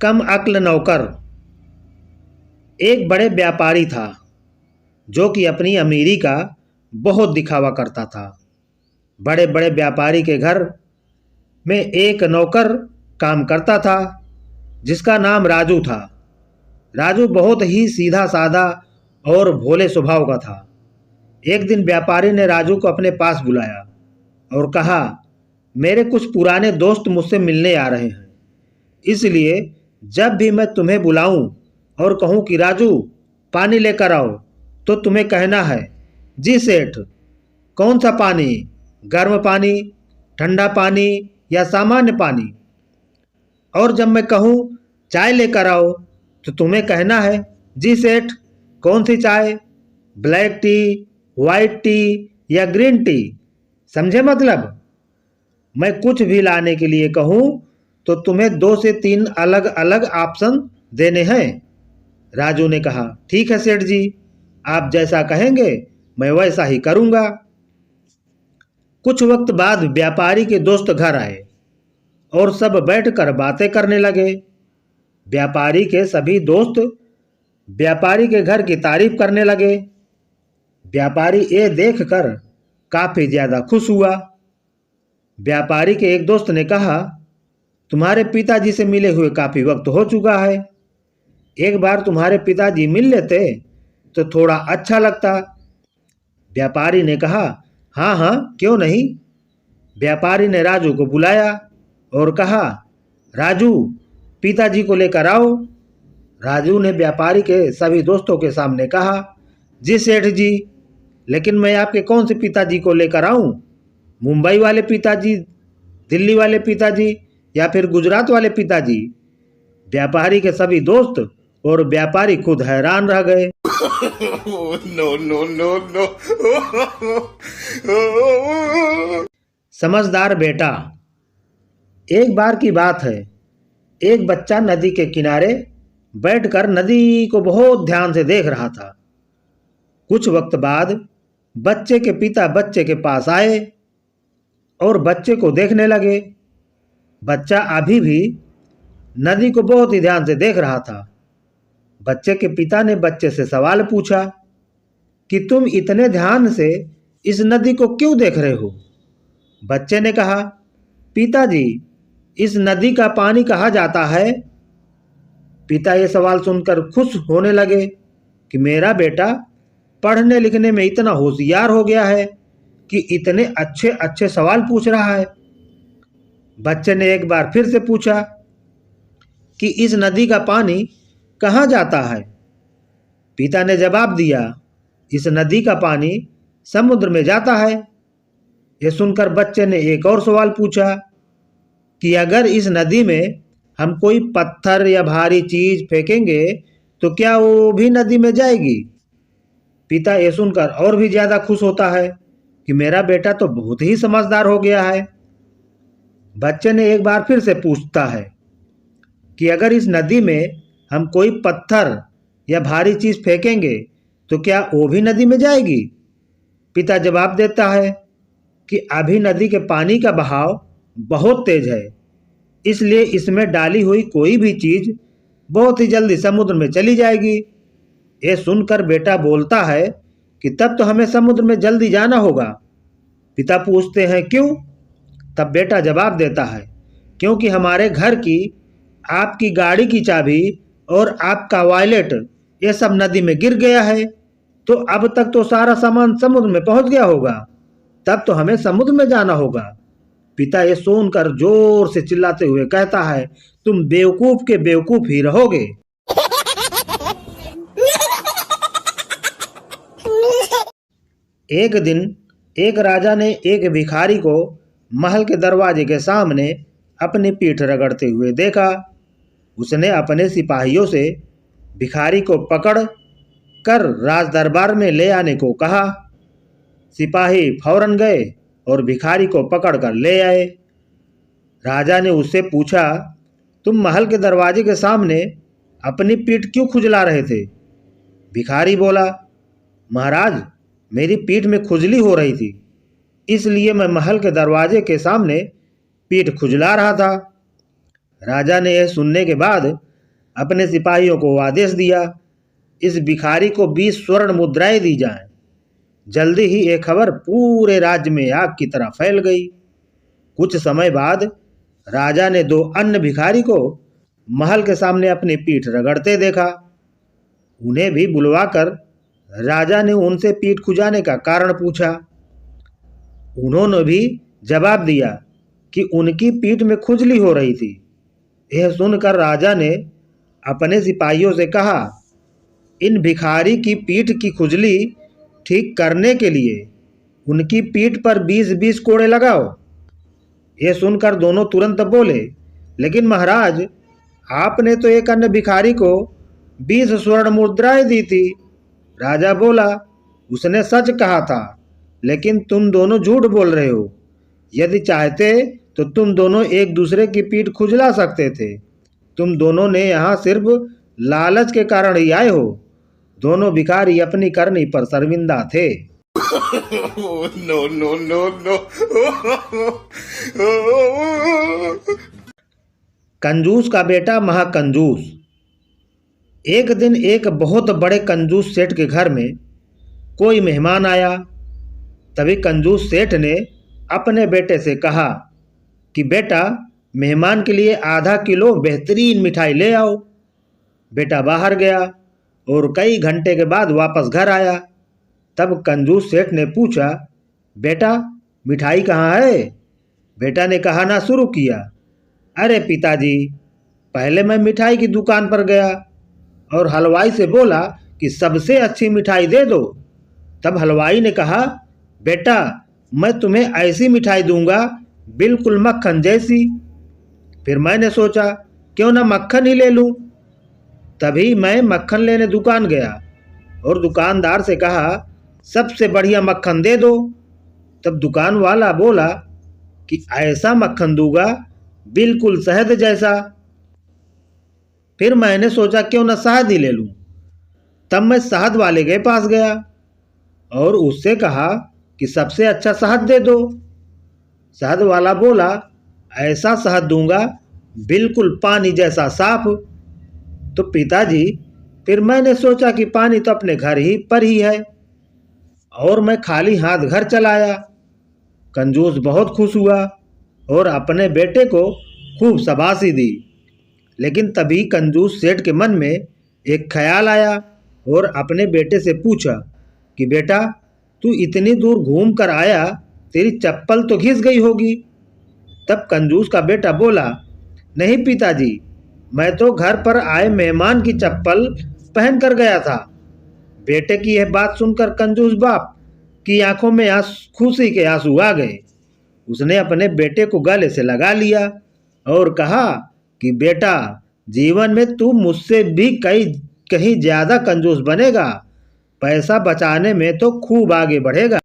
कम अक्ल नौकर। एक बड़े व्यापारी था जो कि अपनी अमीरी का बहुत दिखावा करता था। बड़े बड़े व्यापारी के घर में एक नौकर काम करता था जिसका नाम राजू था। राजू बहुत ही सीधा साधा और भोले स्वभाव का था। एक दिन व्यापारी ने राजू को अपने पास बुलाया और कहा, मेरे कुछ पुराने दोस्त मुझसे मिलने आ रहे हैं, इसलिए जब भी मैं तुम्हें बुलाऊं और कहूं कि राजू पानी लेकर आओ, तो तुम्हें कहना है, जी सेठ। कौन सा पानी? गर्म पानी, ठंडा पानी या सामान्य पानी? और जब मैं कहूं चाय लेकर आओ, तो तुम्हें कहना है, जी सेठ। कौन सी चाय? ब्लैक टी, वाइट टी या ग्रीन टी? समझे मतलब? मैं कुछ भी लाने के लिए कहूं तो तुम्हें 2 से 3 अलग अलग ऑप्शन देने हैं। राजू ने कहा, ठीक है सेठ जी, आप जैसा कहेंगे मैं वैसा ही करूंगा। कुछ वक्त बाद व्यापारी के दोस्त घर आए और सब बैठकर बातें करने लगे। व्यापारी के सभी दोस्त व्यापारी के घर की तारीफ करने लगे। व्यापारी ये देखकर काफी ज्यादा खुश हुआ। व्यापारी के एक दोस्त ने कहा, तुम्हारे पिताजी से मिले हुए काफी वक्त हो चुका है, एक बार तुम्हारे पिताजी मिल लेते तो थोड़ा अच्छा लगता। व्यापारी ने कहा, हाँ हाँ क्यों नहीं। व्यापारी ने राजू को बुलाया और कहा, राजू पिताजी को लेकर आओ। राजू ने व्यापारी के सभी दोस्तों के सामने कहा, जी सेठ जी, लेकिन मैं आपके कौन से पिताजी को लेकर आऊं? मुंबई वाले पिताजी, दिल्ली वाले पिताजी या फिर गुजरात वाले पिताजी? व्यापारी के सभी दोस्त और व्यापारी खुद हैरान रह गए। No no no no. समझदार बेटा। एक बार की बात है, एक बच्चा नदी के किनारे बैठकर नदी को बहुत ध्यान से देख रहा था। कुछ वक्त बाद बच्चे के पिता बच्चे के पास आए और बच्चे को देखने लगे। बच्चा अभी भी नदी को बहुत ही ध्यान से देख रहा था। बच्चे के पिता ने बच्चे से सवाल पूछा कि तुम इतने ध्यान से इस नदी को क्यों देख रहे हो? बच्चे ने कहा, पिताजी, इस नदी का पानी कहा जाता है। पिता ये सवाल सुनकर खुश होने लगे कि मेरा बेटा पढ़ने लिखने में इतना होशियार हो गया है कि इतने अच्छे अच्छे सवाल पूछ रहा है। बच्चे ने एक बार फिर से पूछा कि इस नदी का पानी कहाँ जाता है? पिता ने जवाब दिया, इस नदी का पानी समुद्र में जाता है। यह सुनकर बच्चे ने एक और सवाल पूछा कि अगर इस नदी में हम कोई पत्थर या भारी चीज फेंकेंगे तो क्या वो भी नदी में जाएगी? पिता ये सुनकर और भी ज्यादा खुश होता है कि मेरा बेटा तो बहुत ही समझदार हो गया है। बच्चे ने एक बार फिर से पूछता है कि अगर इस नदी में हम कोई पत्थर या भारी चीज फेंकेंगे तो क्या वो भी नदी में जाएगी? पिता जवाब देता है कि अभी नदी के पानी का बहाव बहुत तेज है, इसलिए इसमें डाली हुई कोई भी चीज बहुत ही जल्दी समुद्र में चली जाएगी। ये सुनकर बेटा बोलता है कि तब तो हमें समुद्र में जल्दी जाना होगा। पिता पूछते हैं, क्यों? तब बेटा जवाब देता है, क्योंकि हमारे घर की, आपकी गाड़ी की चाबी और आपका वॉलेट ये सब नदी में गिर गया है, तो अब तक तो सारा सामान समुद्र में पहुंच गया होगा, तब तो हमें समुद्र में जाना होगा। पिता ये सुनकर जोर से चिल्लाते हुए कहता है, तुम बेवकूफ के बेवकूफ ही रहोगे। एक दिन एक राजा ने एक भिखारी को महल के दरवाजे के सामने अपनी पीठ रगड़ते हुए देखा। उसने अपने सिपाहियों से भिखारी को पकड़ कर राज दरबार में ले आने को कहा। सिपाही फौरन गए और भिखारी को पकड़ कर ले आए। राजा ने उससे पूछा, तुम महल के दरवाजे के सामने अपनी पीठ क्यों खुजला रहे थे? भिखारी बोला, महाराज, मेरी पीठ में खुजली हो रही थी, इसलिए मैं महल के दरवाजे के सामने पीठ खुजला रहा था। राजा ने यह सुनने के बाद अपने सिपाहियों को आदेश दिया, इस भिखारी को 20 स्वर्ण मुद्राएं दी जाएं। जल्दी ही ये खबर पूरे राज्य में आग की तरह फैल गई। कुछ समय बाद राजा ने 2 अन्य भिखारी को महल के सामने अपनी पीठ रगड़ते देखा। उन्हें भी बुलवाकर राजा ने उनसे पीठ खुजाने का कारण पूछा। उन्होंने भी जवाब दिया कि उनकी पीठ में खुजली हो रही थी। यह सुनकर राजा ने अपने सिपाहियों से कहा, इन भिखारी की पीठ की खुजली ठीक करने के लिए उनकी पीठ पर 20-20 कोड़े लगाओ। यह सुनकर दोनों तुरंत बोले, लेकिन महाराज, आपने तो एक अन्य भिखारी को 20 स्वर्ण मुद्राएं दी थी। राजा बोला, उसने सच कहा था, लेकिन तुम दोनों झूठ बोल रहे हो। यदि चाहते तो तुम दोनों एक दूसरे की पीठ खुजला सकते थे। तुम दोनों ने यहाँ सिर्फ लालच के कारण ही आए हो। दोनों भिखारी अपनी करनी पर शर्मिंदा थे। No, no, no, no. कंजूस का बेटा महाकंजूस। एक दिन एक बहुत बड़े कंजूस सेठ के घर में कोई मेहमान आया। तभी कंजूस सेठ ने अपने बेटे से कहा कि बेटा, मेहमान के लिए आधा किलो बेहतरीन मिठाई ले आओ। बेटा बाहर गया और कई घंटे के बाद वापस घर आया। तब कंजूस सेठ ने पूछा, बेटा, मिठाई कहाँ है? बेटा ने कहना शुरू किया, अरे पिताजी, पहले मैं मिठाई की दुकान पर गया और हलवाई से बोला कि सबसे अच्छी मिठाई दे दो। तब हलवाई ने कहा, बेटा, मैं तुम्हें ऐसी मिठाई दूंगा बिल्कुल मक्खन जैसी। फिर मैंने सोचा, क्यों ना मक्खन ही ले लूं। तभी मैं मक्खन लेने दुकान गया और दुकानदार से कहा, सबसे बढ़िया मक्खन दे दो। तब दुकान वाला बोला कि ऐसा मक्खन दूंगा बिल्कुल शहद जैसा। फिर मैंने सोचा, क्यों ना शहद ही ले लूं। तब मैं शहद वाले के पास गया और उससे कहा कि सबसे अच्छा शहद दे दो। शहद वाला बोला, ऐसा शहद दूंगा बिल्कुल पानी जैसा साफ। तो पिताजी, फिर मैंने सोचा कि पानी तो अपने घर ही पर ही है और मैं खाली हाथ घर चला आया। कंजूस बहुत खुश हुआ और अपने बेटे को खूब शाबाशी दी। लेकिन तभी कंजूस सेठ के मन में एक ख्याल आया और अपने बेटे से पूछा कि बेटा, तू इतनी दूर घूम कर आया, तेरी चप्पल तो घिस गई होगी। तब कंजूस का बेटा बोला, नहीं पिताजी, मैं तो घर पर आए मेहमान की चप्पल पहन कर गया था। बेटे की यह बात सुनकर कंजूस बाप की आंखों में खुशी के आंसू आ गए। उसने अपने बेटे को गले से लगा लिया और कहा कि बेटा, जीवन में तू मुझसे भी कहीं ज़्यादा कंजूस बनेगा। पैसा बचाने में तो खूब आगे बढ़ेगा।